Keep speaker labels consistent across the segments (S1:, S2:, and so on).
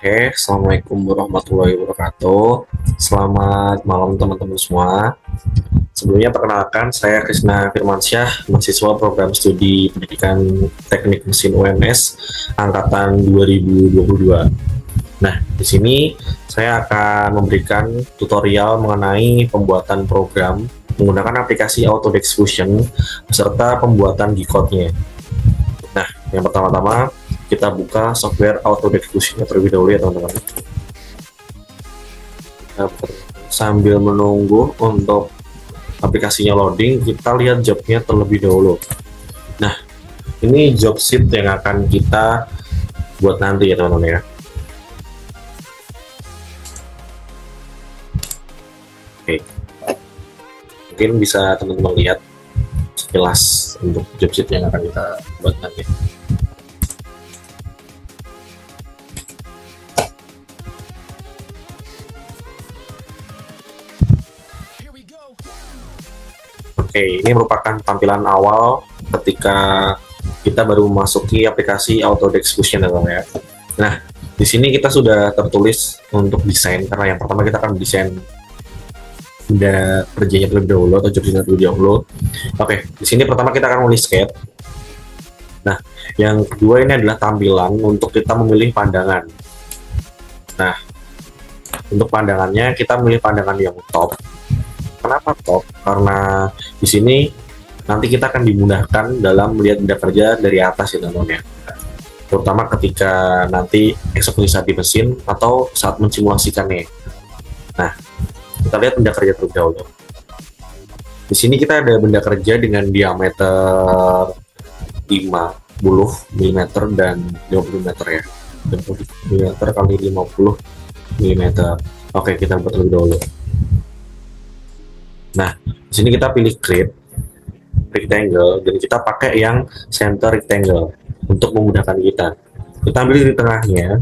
S1: Oke, Assalamualaikum warahmatullahi wabarakatuh. Selamat malam teman-teman semua. Sebelumnya perkenalkan, saya Krisna Firmansyah, mahasiswa program studi pendidikan teknik mesin UMS angkatan 2022. Nah, di sini saya akan memberikan tutorial mengenai pembuatan program menggunakan aplikasi Autodesk Fusion beserta pembuatan G-code-nya. Nah, yang pertama-tama kita buka software Autodesk Fusion terlebih dahulu ya teman-teman. Sambil menunggu untuk aplikasinya loading, kita lihat jobnya terlebih dahulu. Nah, ini job sheet yang akan kita buat nanti ya teman-teman ya. Oke, mungkin bisa teman-teman lihat sekilas untuk job sheet yang akan kita buat nanti. Oke, ini merupakan tampilan awal ketika kita baru memasuki aplikasi Autodesk Fusion ya. Nah, di sini kita sudah tertulis untuk desain, karena yang pertama kita akan desain udah kerjanya terlebih dahulu atau jobnya terlebih dahulu. Oke, di sini pertama kita akan menulis sketch. Nah, yang kedua ini adalah tampilan untuk kita memilih pandangan. Nah, untuk pandangannya kita memilih pandangan yang top. Kenapa top? Karena di sini nanti kita akan dimudahkan dalam melihat benda kerja dari atas ya teman-teman ya. Terutama ketika nanti eksekusi saat di mesin atau saat mensimulasikannya. Nah, kita lihat benda kerja terlebih dahulu. Di sini kita ada benda kerja dengan diameter 50 mm dan 50 mm ya. 50 mm kali 50 mm. Oke, kita buat terlebih dahulu. Nah, di sini kita pilih create rectangle dan kita pakai yang center rectangle untuk memudahkan kita. Kita ambil di tengahnya,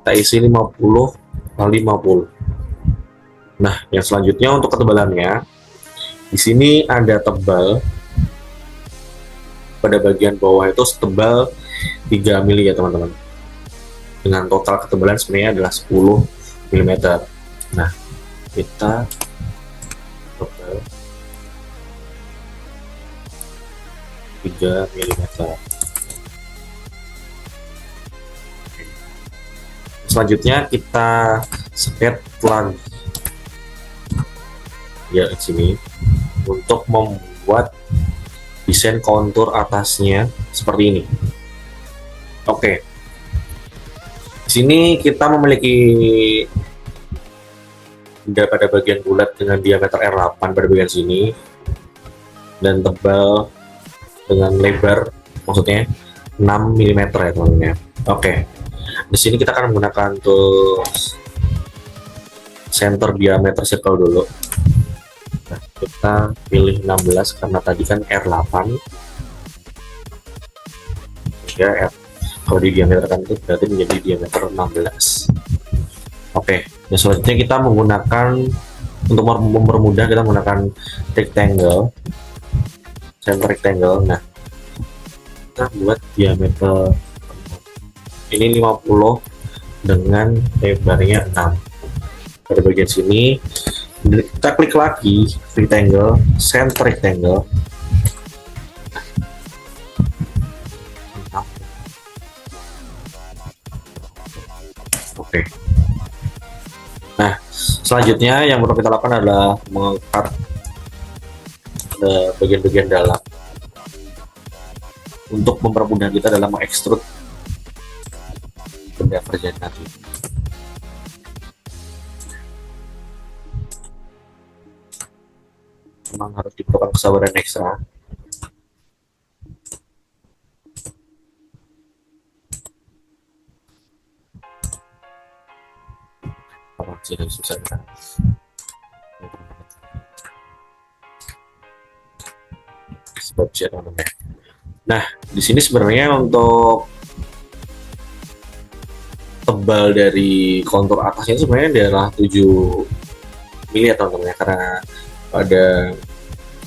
S1: kita isi 50 kali 50. Nah, yang selanjutnya untuk ketebalannya, di sini ada tebal pada bagian bawah itu setebal 3 mili ya teman-teman. Dengan total ketebalan sebenarnya adalah 10 mm. Nah, kita 3 mm. Selanjutnya kita sketch lagi ya di sini untuk membuat desain kontur atasnya seperti ini. Oke. Di sini kita memiliki benda pada bagian bulat dengan diameter R8 pada bagian sini dan tebal dengan lebar maksudnya 6 mm ya teman-teman ya. Oke. Di sini kita akan menggunakan tools center diameter circle dulu. Nah, kita pilih 16 karena tadi kan R8. Ya, kalau di diameter kan itu berarti menjadi diameter 16. Oke. Dan selanjutnya kita menggunakan untuk mempermudah kita menggunakan rectangle. Center rectangle. Nah, kita buat diameter ini 50 dengan lebarnya 6 pada bagian sini. Kita klik lagi rectangle, center rectangle. Oke. Nah, selanjutnya yang perlu kita lakukan adalah mengangkat bagian-bagian dalam untuk mempermudah kita dalam mengekstrud benda kerja nanti. Memang harus diperlukan kesabaran ekstra. Apa sih yang susah kan? Nah, di sini sebenarnya untuk tebal dari kontur atasnya itu sebenarnya adalah 7 mili ya teman-teman ya, karena pada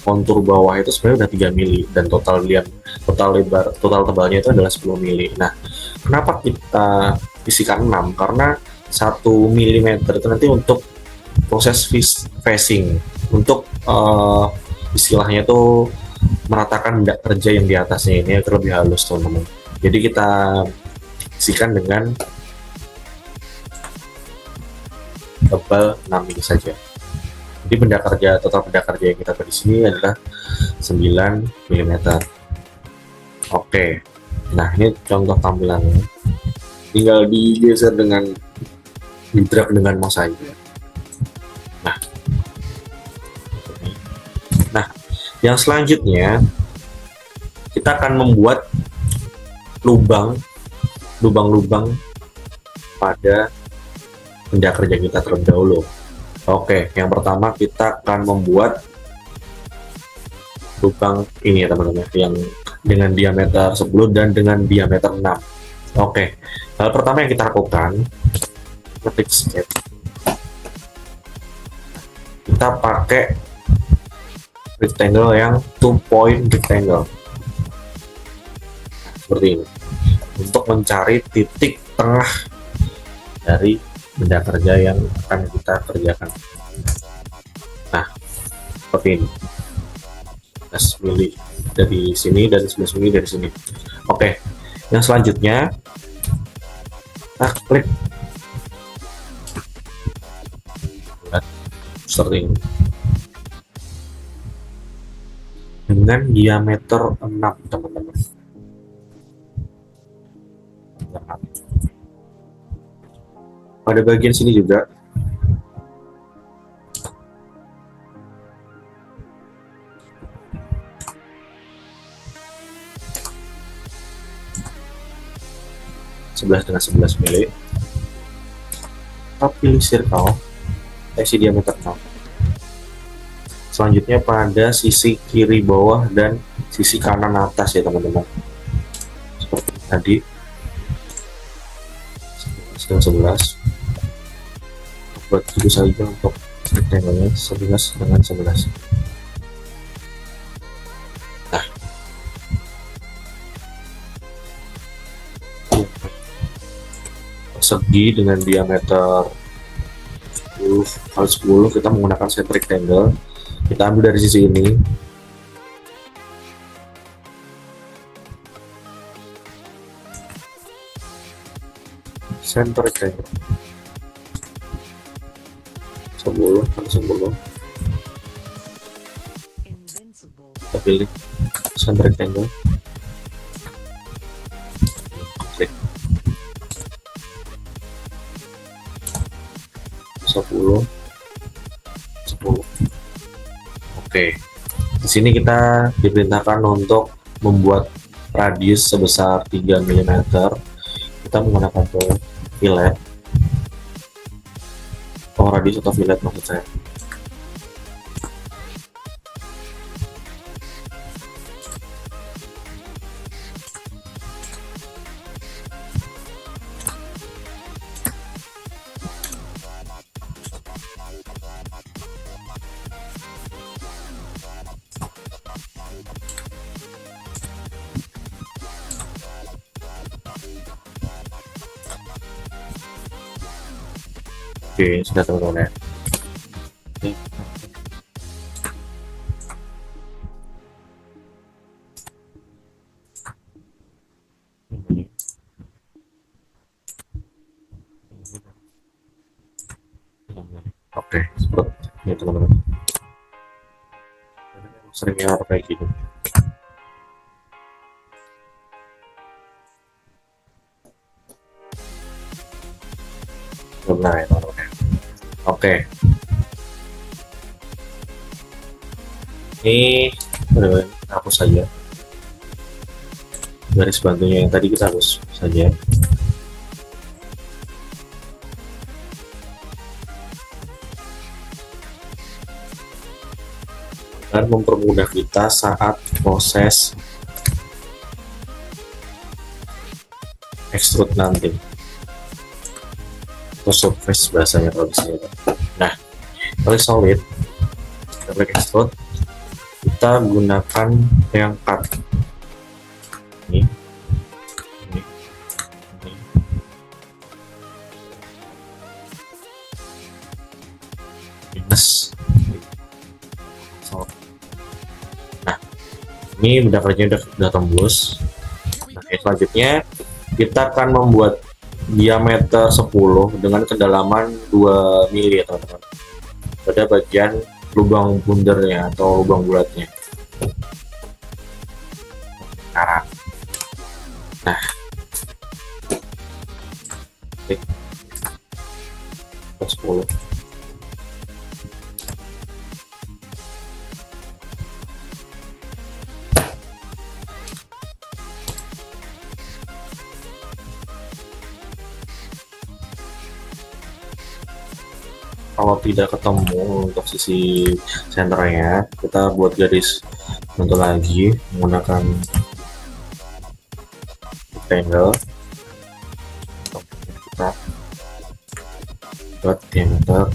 S1: kontur bawah itu sebenarnya udah 3 mili dan total lebar total tebalnya itu adalah 10 mili. Nah, kenapa kita bisikan 6 karena 1 mm itu nanti untuk proses facing, untuk istilahnya itu meratakan benda kerja yang di atasnya ini agar lebih halus teman-teman. Jadi kita bisikan dengan tebal 6 ini saja. Jadi benda kerja, total benda kerja yang kita beri di sini adalah 9 mm. Oke, nah ini contoh tampilannya. Tinggal digeser dengan di-drag dengan mouse saja. Nah, yang selanjutnya kita akan membuat lubang-lubang pada benda kerja kita terlebih dahulu. Oke, yang pertama kita akan membuat lubang ini ya teman-teman, yang dengan diameter 10 dan dengan diameter 6. Oke, hal pertama yang kita lakukan, ketik sketch. Kita pakai rectangle yang 2-point rectangle seperti ini untuk mencari titik tengah dari benda kerja yang akan kita kerjakan. Nah, seperti ini. Kita pilih dari sini, dari sebelah sini, dari sini. Oke, yang selanjutnya kita klik seperti ini dengan diameter 6 teman-teman. Pada bagian sini juga sebelas dengan 11 mili. Kita pilih circle, isi diameter 6. Selanjutnya pada sisi kiri bawah dan sisi kanan atas ya teman-teman, seperti tadi. 11 buat itu saja untuk rectangle-nya, 11 dengan 11. Nah, persegi dengan diameter 10 kali 10 kita menggunakan set rectangle. Kita ambil dari sisi ini, center rectangle 10 kali 10. Kita pilih center rectangle, klik 10 10. Oke, di sini kita diperintahkan untuk membuat radius sebesar 3 mm. Kita menggunakan fillet, radius atau fillet maksud saya. Oke, sudah teman-teman ya. Oke, seperti ini teman-teman. Seringnya apa kayak gitu. Benar ya teman-teman. Oke, ini benar-benar hapus saja garis bantunya yang tadi, kita hapus saja. Dan mempermudah kita saat proses extrude nanti, atau surface bahasanya kalau di sini. Nah, kalau solid, kita klik extrude, kita gunakan yang cut ini, Ini benda kerjanya udah tembus. Nah, selanjutnya kita akan membuat diameter 10 dengan kedalaman 2 mili ya teman-teman, pada bagian lubang bundernya atau lubang bulatnya. Nah, klik 10. Kalau tidak ketemu untuk sisi senternya, kita buat garis bentuk lagi menggunakan rectangle. Kita buat diameter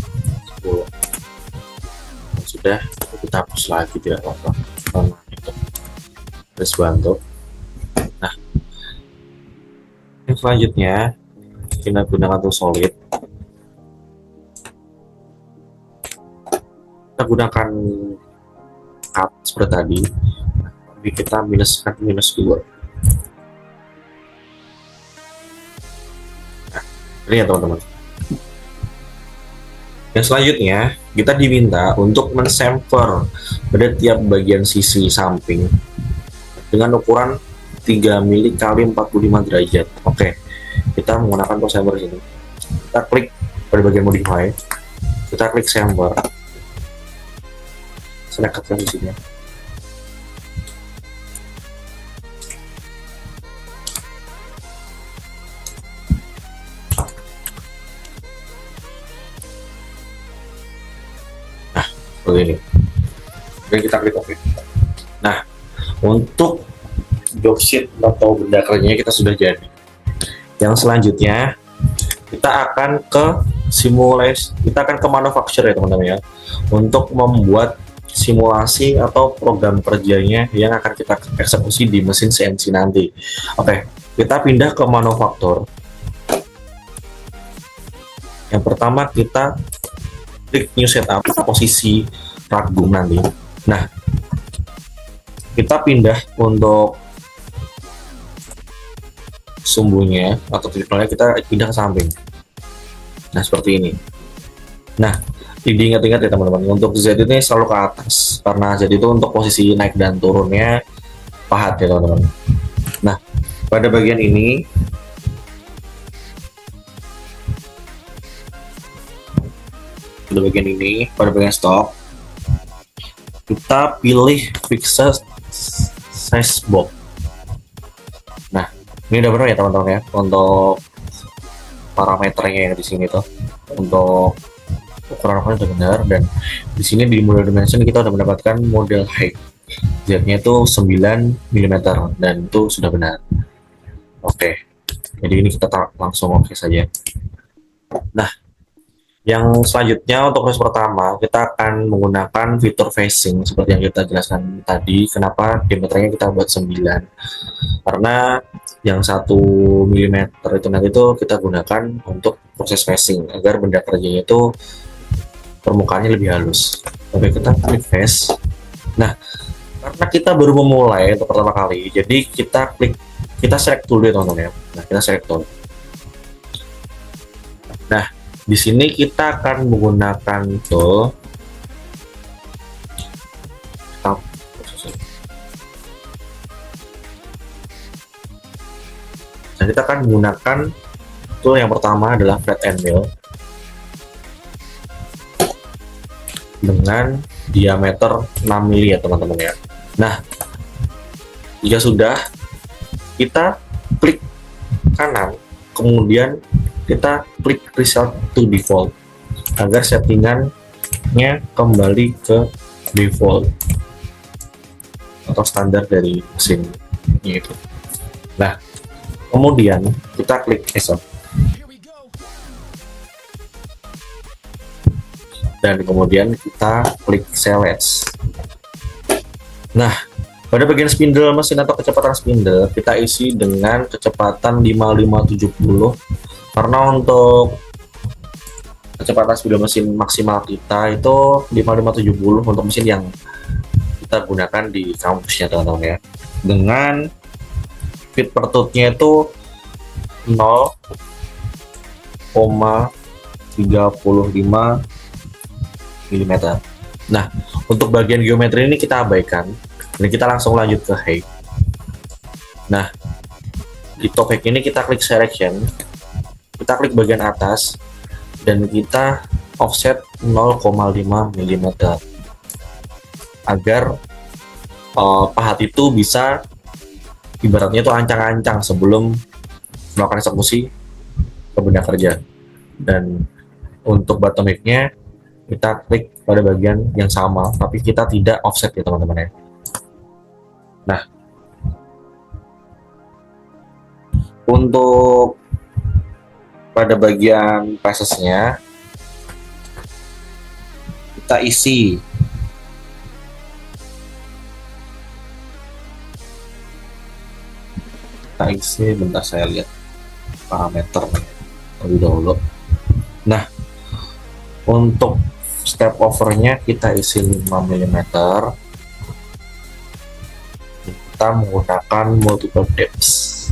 S1: 10. Sudah, kita hapus lagi, tidak apa-apa karena itu garis bantu. Nah, yang selanjutnya kita gunakan tool solid. Kita gunakan cut seperti tadi, tapi kita minus 2. Nah, ini ya teman-teman. Yang selanjutnya kita diminta untuk mensamper pada tiap bagian sisi samping dengan ukuran 3 mili kali 45 derajat. Oke, kita menggunakan tool sampler ini. Kita klik pada bagian modify, kita klik sampler. Saya dekatkan di sini. Nah, seperti ini. Dan kita klik OK. Nah, untuk job sheet atau benda kerjanya kita sudah jadi. Yang selanjutnya kita akan ke simulasi, kita akan ke manufacture ya teman-teman ya, untuk membuat simulasi atau program kerjanya yang akan kita eksekusi di mesin CNC nanti. Oke, kita pindah ke manufaktur. Yang pertama kita klik new setup, posisi ragum nanti. Nah, kita pindah untuk sumbunya atau titik nolnya, kita pindah ke samping. Nah, seperti ini. Nah, diingat-ingat ya teman-teman, untuk Z ini selalu ke atas karena Z itu untuk posisi naik dan turunnya pahat ya teman-teman. Nah, pada bagian ini pada bagian stop, kita pilih fixed size box. Nah, ini udah benar ya teman-teman ya untuk parameternya yang di sini tuh, untuk ukuran udah benar, dan di sini di model dimension kita udah mendapatkan model height Z-nya itu 9 mm dan itu sudah benar. Oke, jadi ini kita langsung oke saja. Nah, yang selanjutnya untuk proses pertama kita akan menggunakan fitur facing seperti yang kita jelaskan tadi. Kenapa diameternya kita buat 9? Karena yang 1 mm itu nanti itu kita gunakan untuk proses facing agar benda kerjanya itu permukaannya lebih halus. Oke, kita klik face. Nah, karena kita baru memulai untuk pertama kali, jadi kita select tool ya teman-teman ya. Nah, kita select tool. Nah, di sini kita akan menggunakan tool dan kita akan menggunakan tool yang pertama adalah flat end mill dengan diameter 6 mili ya teman-teman ya. Nah, jika sudah, kita klik kanan, kemudian kita klik reset to default agar settingannya kembali ke default atau standar dari mesin itu. Nah, kemudian kita klik reset dan kemudian kita klik select. Nah, pada bagian spindle mesin atau kecepatan spindle kita isi dengan kecepatan 5570 karena untuk kecepatan spindle mesin maksimal kita itu 5570 untuk mesin yang kita gunakan di kampusnya teman-teman ya, dengan feet per tooth-nya itu 0,35 mm. Nah, untuk bagian geometri ini kita abaikan dan kita langsung lanjut ke height. Nah, di top height ini kita klik selection, kita klik bagian atas dan kita offset 0,5 mm agar pahat itu bisa ibaratnya itu ancang-ancang sebelum melakukan eksekusi ke benda kerja. Dan untuk bottom height-nya kita klik pada bagian yang sama tapi kita tidak offset ya teman-teman ya. Nah, untuk pada bagian passes-nya kita isi bentar saya lihat parameter lebih dahulu. Nah, untuk step overnya kita isi 5 mm. Kita menggunakan multiple depths,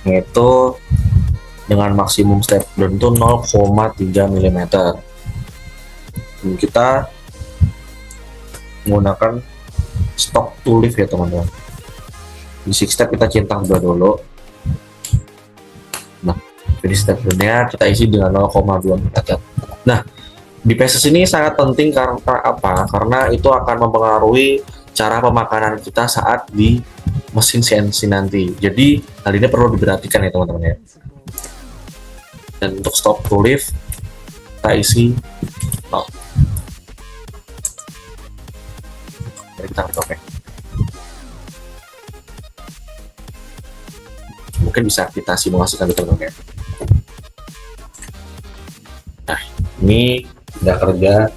S1: yaitu dengan maksimum step down itu 0,3 mm. Dan kita menggunakan stock to lift ya teman-teman. Di 6 step kita centang dulu. Nah, jadi step down-nya kita isi dengan 0,2 mm. Nah, di passes ini sangat penting karena apa? Karena itu akan mempengaruhi cara pemakanan kita saat di mesin CNC nanti. Jadi hal ini perlu diperhatikan ya teman-teman ya. Dan untuk stop to lift kita isi 0. Jadi kita klik OK. Mungkin bisa kita simulasikan di teman-teman ya. Nah, ini udah kerja.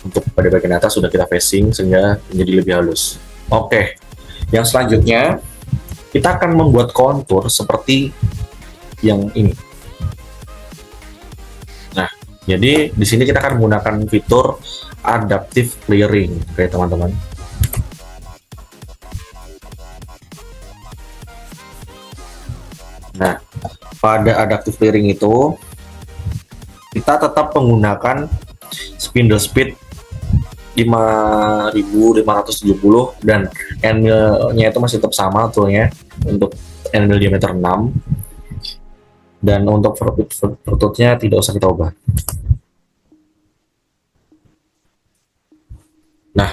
S1: Untuk pada bagian atas sudah kita facing sehingga menjadi lebih halus. Oke, yang selanjutnya kita akan membuat kontur seperti yang ini. Nah, jadi di sini kita akan menggunakan fitur adaptive clearing, oke teman-teman. Nah, pada adaptive clearing itu kita tetap menggunakan spindle speed 5570 dan end mill-nya itu masih tetap sama toolnya untuk end mill diameter 6, dan untuk vertutnya tidak usah kita ubah. Nah,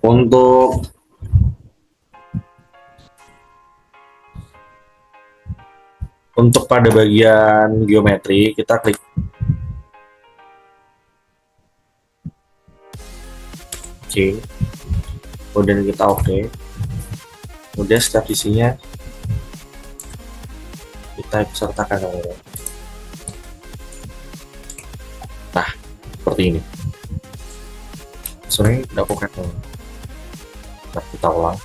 S1: untuk pada bagian geometri kita klik OK, kemudian kita OK, kemudian setiap sisinya kita sertakan. Nah, seperti ini. Sebenarnya tidak konkret. Nah, kita ulang.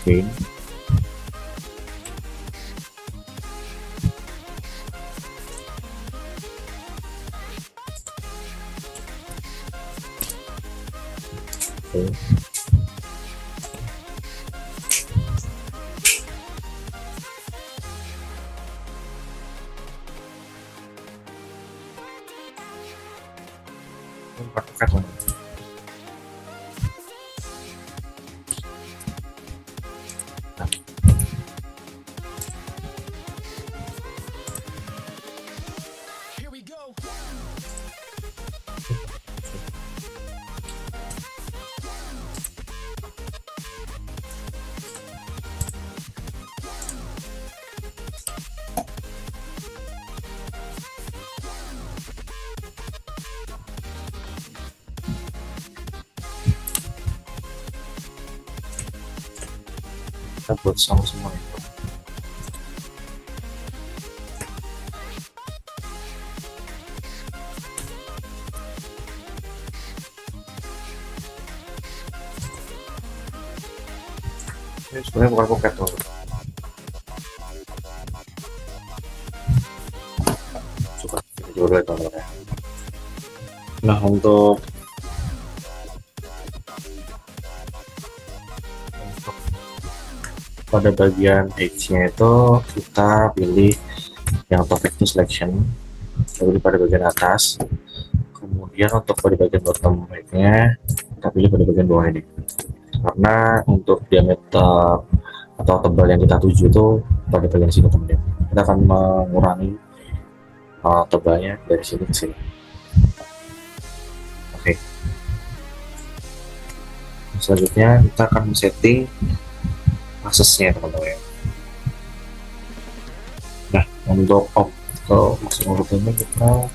S1: Oke. Here we go. Kita buat sama semua itu. Ini sebenarnya bukan pocket tuh. Coba kita coba lihat teman-teman ya. Nah, untuk pada bagian edge-nya itu kita pilih yang top to selection, pilih pada bagian atas. Kemudian untuk pada bagian bottom right-nya kita pilih pada bagian bawah ini, karena untuk diameter atau tebal yang kita tuju itu pada bagian sini teman-teman. Kita akan mengurangi tebalnya dari sini ke sini. Oke. Selanjutnya kita akan setting aksesnya teman-teman. Nah, untuk maksimal rutenya kita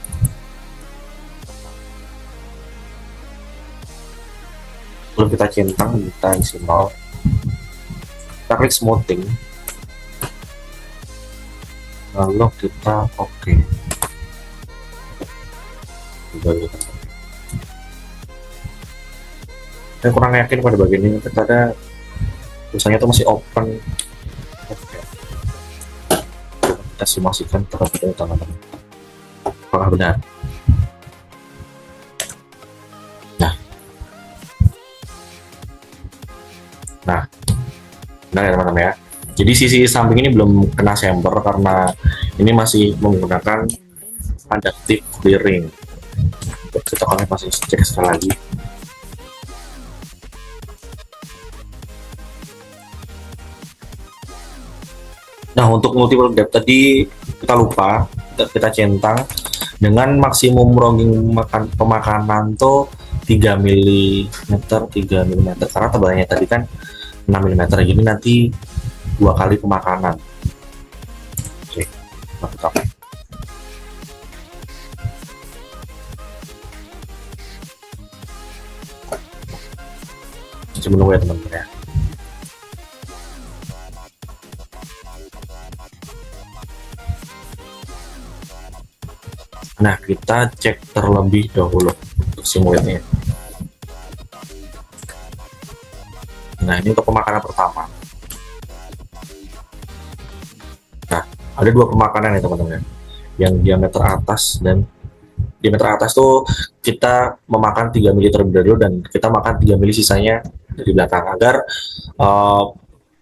S1: belum kita centang, kita isi 0. Kita klik smoothing, lalu kita oke. Saya kurang yakin pada bagian ini, ternyata tulisannya itu masih open. Oke. Kita simulasikan terlebih dahulu teman-teman. Apakah benar? Nah, benar ya teman-teman ya. Jadi sisi samping ini belum kena chamfer karena ini masih menggunakan adaptive clearing. Kita akan masih cek sekali lagi. Nah, untuk multiple depth tadi kita lupa, kita centang dengan maksimum ronging pemakanan tuh 3 mm, 3 mm, karena tebalnya tadi kan 6 mm, jadi nanti 2 kali pemakanan. Oke, mantap. Coba menunggu ya teman-teman ya. Nah, kita cek terlebih dahulu untuk simulate-nya. Nah, ini untuk pemakanan pertama. Nah, ada 2 pemakanan ya teman-teman. Yang diameter atas dan diameter atas tuh kita memakan 3 mili terlebih dahulu dan kita makan 3 mili sisanya dari belakang agar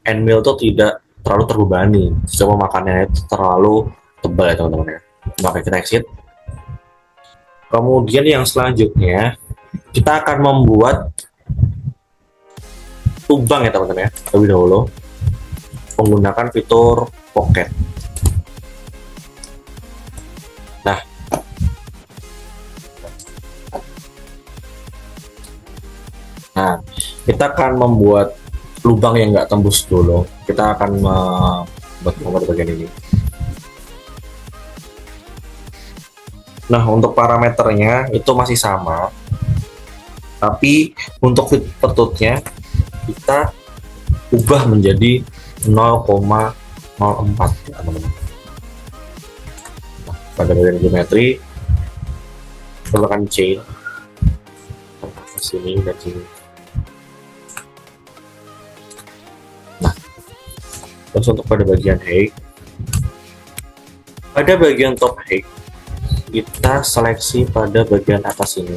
S1: end mill tuh tidak terlalu terbebani. Coba makannya itu terlalu tebal ya teman-teman ya. Maka kita exit. Kemudian yang selanjutnya kita akan membuat lubang ya teman-teman ya, lebih dahulu menggunakan fitur pocket. Nah, kita akan membuat lubang yang nggak tembus dulu. Kita akan membuat nomor bagian ini. Nah, untuk parameternya itu masih sama, tapi untuk fit pertutnya kita ubah menjadi 0,04 ya teman-teman. Nah, pada bagian geometri kita akan chain ke sini dan sini. Nah, terus untuk pada bagian height, pada bagian top height kita seleksi pada bagian atas ini,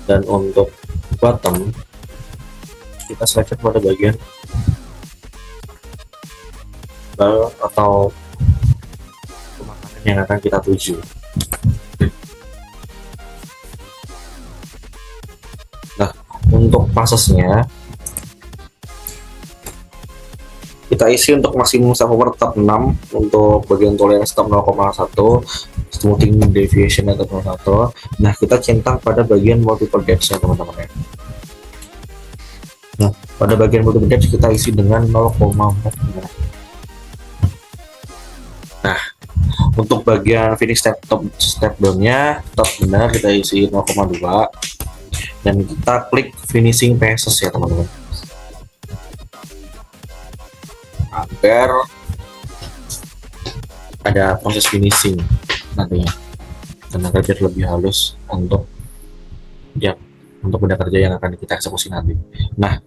S1: dan untuk bottom kita seleksi pada bagian atau pemakanan yang akan kita tuju. Nah, untuk pasesnya kita isi untuk maksimum subwoofer tetap 6, untuk bagian toleransi tetap 0,1, smoothing deviation tetap 0,1. Nah, kita centang pada bagian multiple depth ya teman-teman ya. Nah, pada bagian multiple depth kita isi dengan 0,4. Nah, untuk bagian finish step down-nya tetap benar, kita isi 0,2 dan kita klik finishing passes ya teman-teman, agar ada proses finishing nantinya dan agar biar lebih halus untuk benda kerja yang akan kita eksekusi nanti. Nah,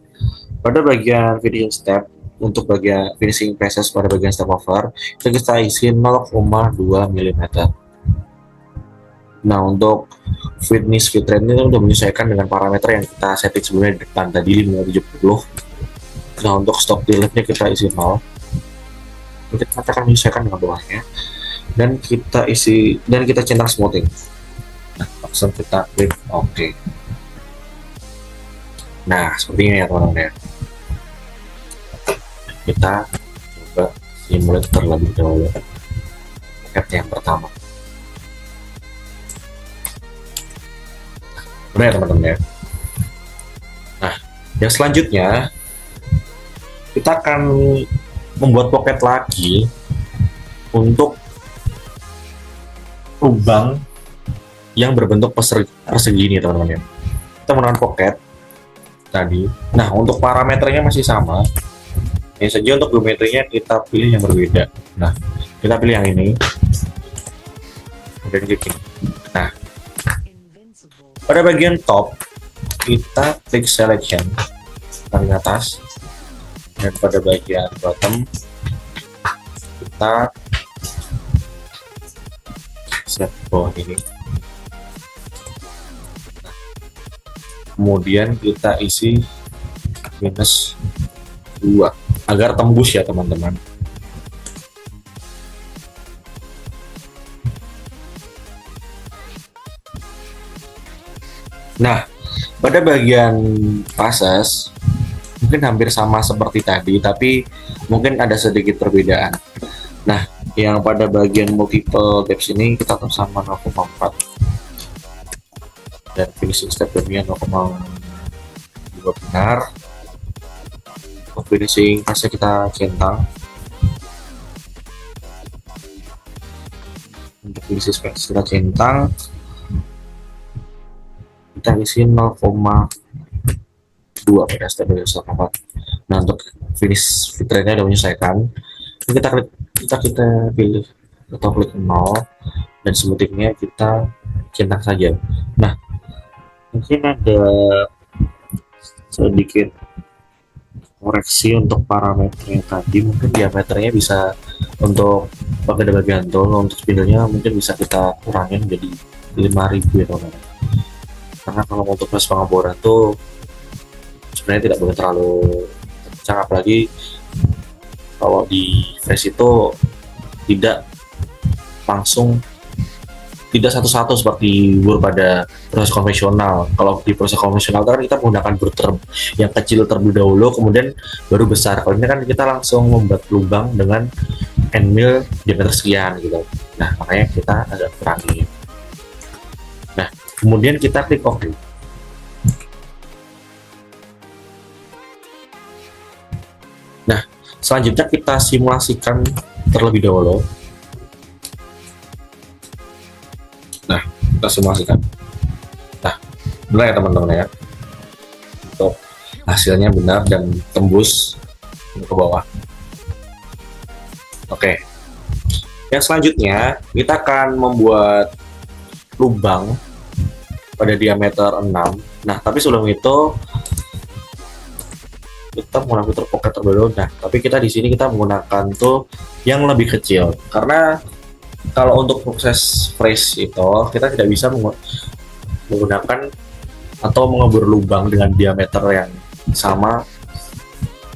S1: pada bagian finishing step, untuk bagian finishing passes pada bagian step over kita isi 0,2 mm. Nah, untuk finish fit rate ini udah menyesuaikan dengan parameter yang kita setting sebelumnya di depan tadi 570. Nah, untuk stop delete-nya kita isi 0. Kita akan menyesuaikan dengan bawahnya, dan kita isi, dan kita centang smoothing. Nah, langsung kita klik OK. Nah, seperti ini ya teman-teman ya. Kita coba simulate terlebih dahulu paket yang pertama. Udah ya teman-teman ya. Nah, yang selanjutnya kita akan membuat pocket lagi untuk lubang yang berbentuk persegi ini teman-teman ya. Kita menggunakan pocket tadi. Nah, untuk parameternya masih sama. Ini saja untuk geometrinya kita pilih yang berbeda. Nah, kita pilih yang ini. Kemudian klik ini. Nah, pada bagian top kita klik selection paling atas, dan pada bagian bottom kita set bawah ini. Kemudian kita isi -2 agar tembus ya teman-teman. Nah, pada bagian proses mungkin hampir sama seperti tadi, tapi mungkin ada sedikit perbedaan. Nah, yang pada bagian multiple depth ini kita tetap sama 0,4, dan finishing step nya 0,2 benar. Untuk finishing pasnya kita centang. Untuk finishing space kita centang, kita isi 0,2 pada step 0,4. Nah, untuk finish fitrate-nya udah menyesuaikan. Kita pilih atau klik 0, dan smoothing-nya kita centang saja. Nah, mungkin ada sedikit koreksi untuk parameternya tadi. Mungkin diameternya bisa, untuk bagian tool untuk spindle-nya mungkin bisa kita kurangin jadi 5000 ya teman-teman. Karena kalau untuk proses pengeboran tuh sebenarnya tidak boleh terlalu kencang, apalagi kalau di fresh itu tidak langsung, tidak satu-satu seperti bur pada proses konvensional. Kalau di proses konvensional kan kita menggunakan bur yang kecil terlebih dahulu, kemudian baru besar. Kalau ini kan kita langsung membuat lubang dengan end mill diameter sekian gitu. Nah, makanya kita agak kurangi. Nah, kemudian kita klik OK. Nah, selanjutnya kita simulasikan terlebih dahulu. Nah, kita simulasikan. Nah, benar ya teman-teman ya, untuk hasilnya benar dan tembus ke bawah. Oke, yang selanjutnya kita akan membuat lubang pada diameter 6. Nah, tapi sebelum itu kita menggunakan fitur pocket terlebih dahulu. Nah, tapi kita di sini kita menggunakan tuh yang lebih kecil, karena kalau untuk proses fresh itu kita tidak bisa menggunakan atau mengebor lubang dengan diameter yang sama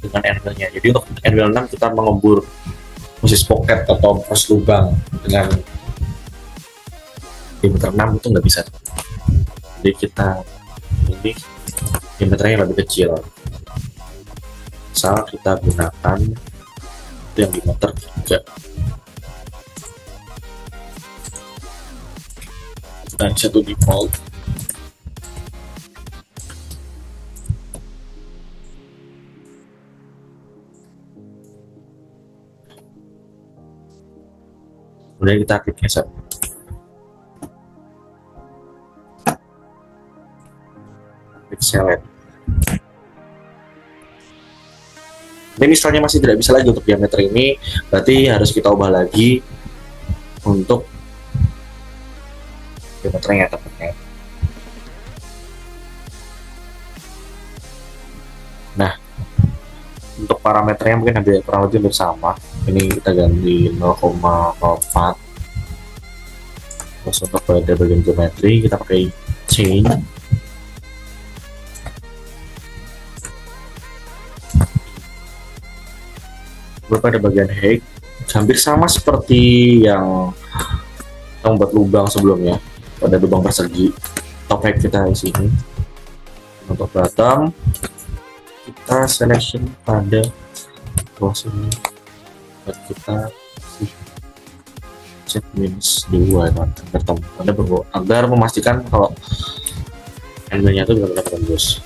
S1: dengan angle-nya. Jadi untuk angle 6 kita mengebor proses pocket atau proses lubang dengan diameter 6 itu nggak bisa. Jadi kita pilih diameternya yang lebih kecil. Misal kita gunakan yang diameter 3. Dan satu default. Kemudian kita klik geser. Klik select. Ini misalnya masih tidak bisa lagi untuk diameter ini, berarti harus kita ubah lagi untuk diameternya tepatnya. Nah, untuk parameternya mungkin hampir kurang lebih bersama. Ini kita ganti 0,04. Terus untuk pada bagian geometri kita pakai chain. pada bagian height hampir sama seperti yang membuat lubang sebelumnya pada lubang persegi. Top height kita di sini. Untuk bottom kita selection pada bawah sini, buat kita set -2 agar memastikan kalau handle-nya itu benar-benar tembus.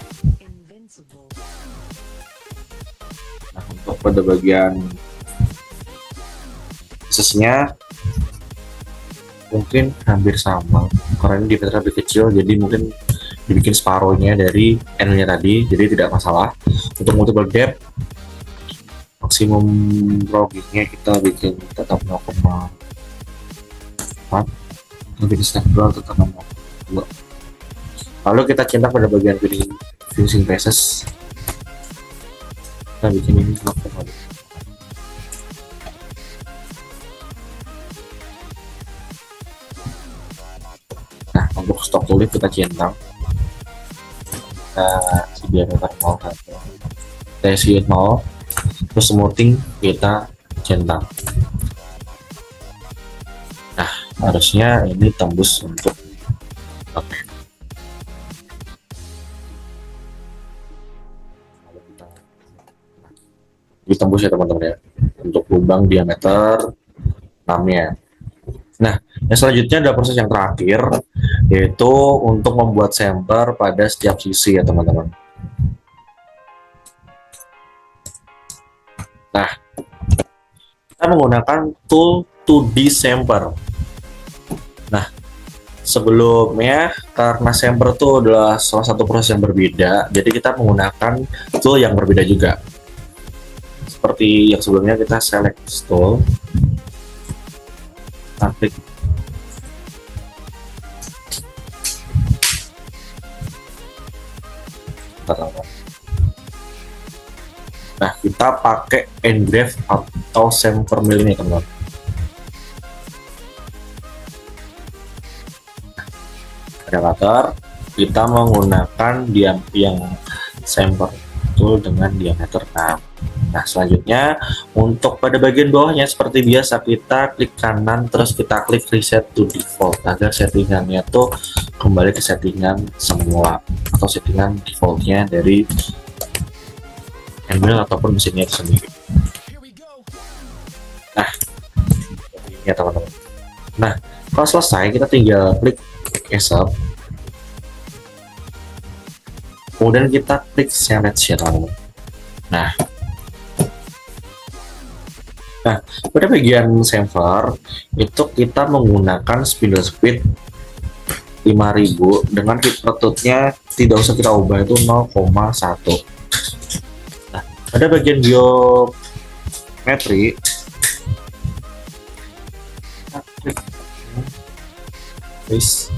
S1: Nah, untuk pada bagian sesnya mungkin hampir sama karena ini diameternya lebih kecil, jadi mungkin dibikin separuhnya dari handle-nya tadi, jadi tidak masalah. Untuk multiple depth maksimum roggingnya kita bikin tetap 0,4, bikin stable tetap 0,2. Lalu kita centang pada bagian finishing faces, kita bikin ini 0,2. Nah, untuk stok tulis kita centang, kita isi diameter 0,1, kita isi 0, terus smoothing kita centang. Nah, harusnya ini tembus untuk ditembus ya teman-teman ya, untuk lubang diameter 6-nya. Nah, yang selanjutnya ada proses yang terakhir, yaitu untuk membuat center pada setiap sisi ya teman-teman. Nah, kita menggunakan tool 2D sampler. Nah, sebelumnya karena sampler itu adalah salah satu proses yang berbeda, jadi kita menggunakan tool yang berbeda juga. Seperti yang sebelumnya, kita select tool, klik nah, kita pakai engrave atau sampler mill ini teman-teman. Pada cutter kita menggunakan yang sampler tool dengan diameter 6. Nah, selanjutnya untuk pada bagian bawahnya seperti biasa kita klik kanan, terus kita klik reset to default agar settingannya tuh kembali ke settingan semula atau settingan defaultnya dari handle ataupun mesinnya itu sendiri. Nah, ini ya teman-teman. Nah, kalau selesai kita tinggal klik accept, kemudian kita klik select ya teman-teman. Nah, pada bagian sampler itu kita menggunakan spindle speed 5000 dengan fit retutnya tidak usah kita ubah, itu 0,1. Nah, pada bagian geometri kita klik please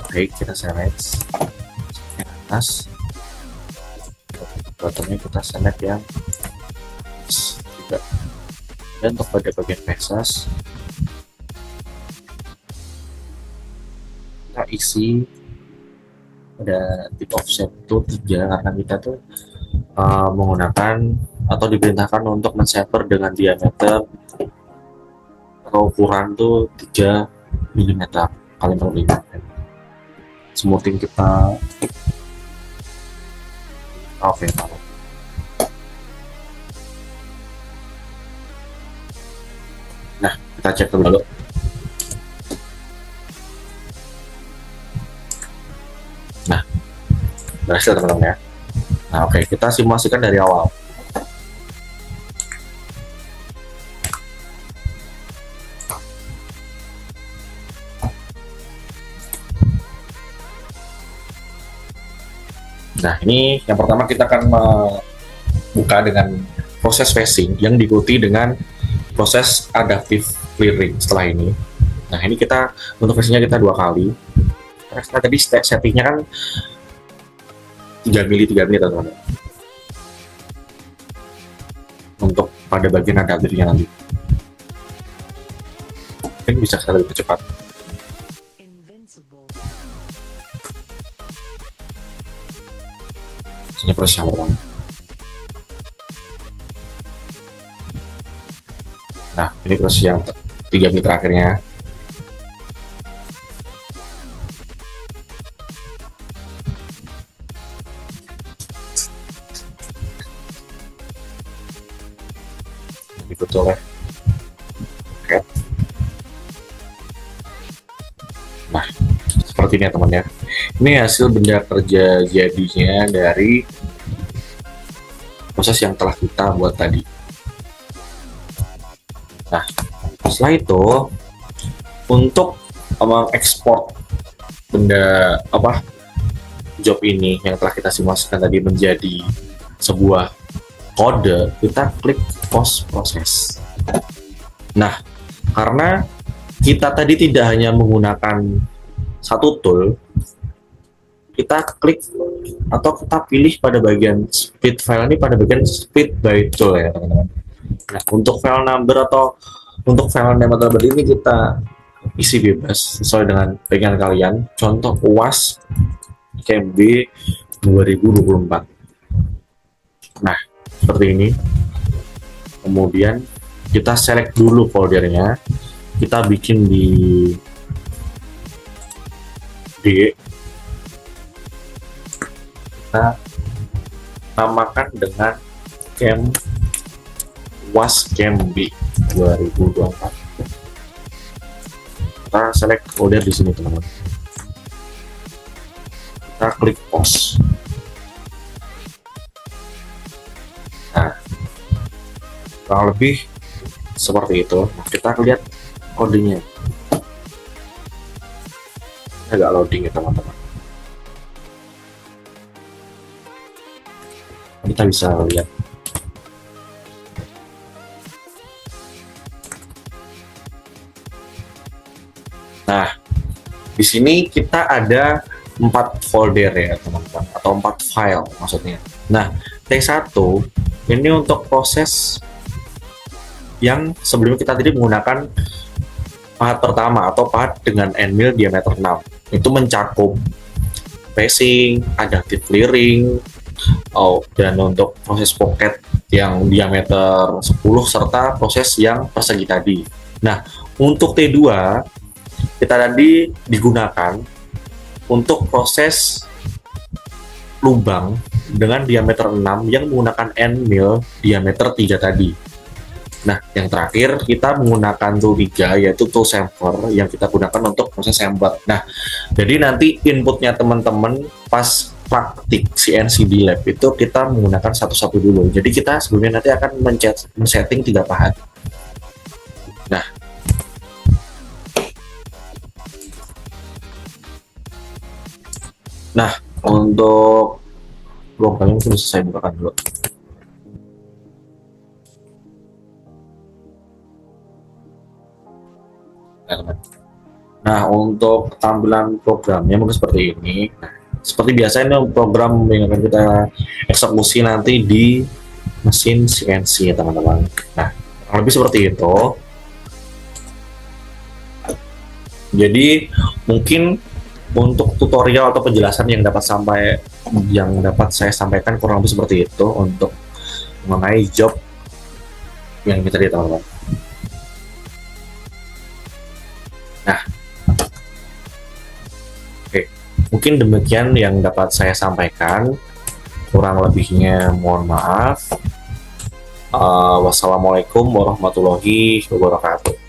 S1: Oke, kita select yang atas, bottomnya kita select yang juga, dan untuk pada bagian faces kita isi pada tip offset itu 3 karena kita tuh menggunakan atau diperintahkan untuk men-shaper dengan diameter atau ukuran tuh 3 mm kali 0,5 mm. Smoothing kita off ya taruh. Nah, kita cek dulu. Nah, berhasil teman-teman ya. Nah, oke, kita simulasikan dari awal. Nah, ini yang pertama kita akan membuka dengan proses facing yang diikuti dengan proses adaptive clearing setelah ini. Nah, ini kita untuk facingnya kita 2 kali. Karena tadi settingnya kan 3 mili teman-teman. Untuk pada bagian adaptifnya nanti. Ini bisa kita lebih cepat. Ini proses yang pertama. Nah, ini proses yang 3 menit terakhirnya. Diikuti oleh cat. Nah, seperti ini ya teman ya. Ini hasil benda kerja jadinya dari proses yang telah kita buat tadi. Nah, setelah itu untuk mengekspor benda job ini yang telah kita simulasikan tadi menjadi sebuah kode, kita klik post process. Nah, karena kita tadi tidak hanya menggunakan satu tool, kita klik atau kita pilih pada bagian speed file ini pada bagian speed by tool ya teman-teman. Nah, untuk file number atau untuk file name atau ini kita isi bebas sesuai dengan pengen kalian. Contoh UAS KMB 2024. Nah, seperti ini. Kemudian kita select dulu foldernya. Kita bikin di D. Kita namakan dengan Cam UAS KMB 2024. Kita select folder di sini teman-teman. Kita klik post. Nah, kurang lebih seperti itu. Nah, kita lihat kodenya. Agak loading ya teman-teman. Kita bisa lihat. Nah, di sini kita ada 4 folder ya teman-teman, atau 4 file maksudnya. Nah, T1 ini untuk proses yang sebelumnya kita tadi menggunakan pahat pertama atau pahat dengan end mill diameter 6. Itu mencakup pacing, adaptive clearing, dan untuk proses pocket yang diameter 10 serta proses yang persegi tadi. Nah, untuk T2 kita tadi digunakan untuk proses lubang dengan diameter 6 yang menggunakan end mill diameter 3 tadi. Nah, yang terakhir kita menggunakan tool 3 yaitu tool sampler yang kita gunakan untuk proses sampler. Nah, jadi nanti inputnya teman-teman pas praktik CNC di lab itu kita menggunakan satu-satu dulu. Jadi kita sebelumnya nanti akan men-setting 3 pahat. Nah, untuk programnya mungkin bisa saya bukakan dulu. Nah, untuk tampilan programnya mungkin seperti ini. Nah, seperti biasa ini program yang akan kita eksekusi nanti di mesin CNC ya teman-teman. Nah, lebih seperti itu. Jadi mungkin untuk tutorial atau penjelasan yang dapat saya sampaikan kurang lebih seperti itu untuk mengenai job yang kita lihat teman-teman. Nah, oke, mungkin demikian yang dapat saya sampaikan. Kurang lebihnya mohon maaf. Wassalamualaikum warahmatullahi wabarakatuh.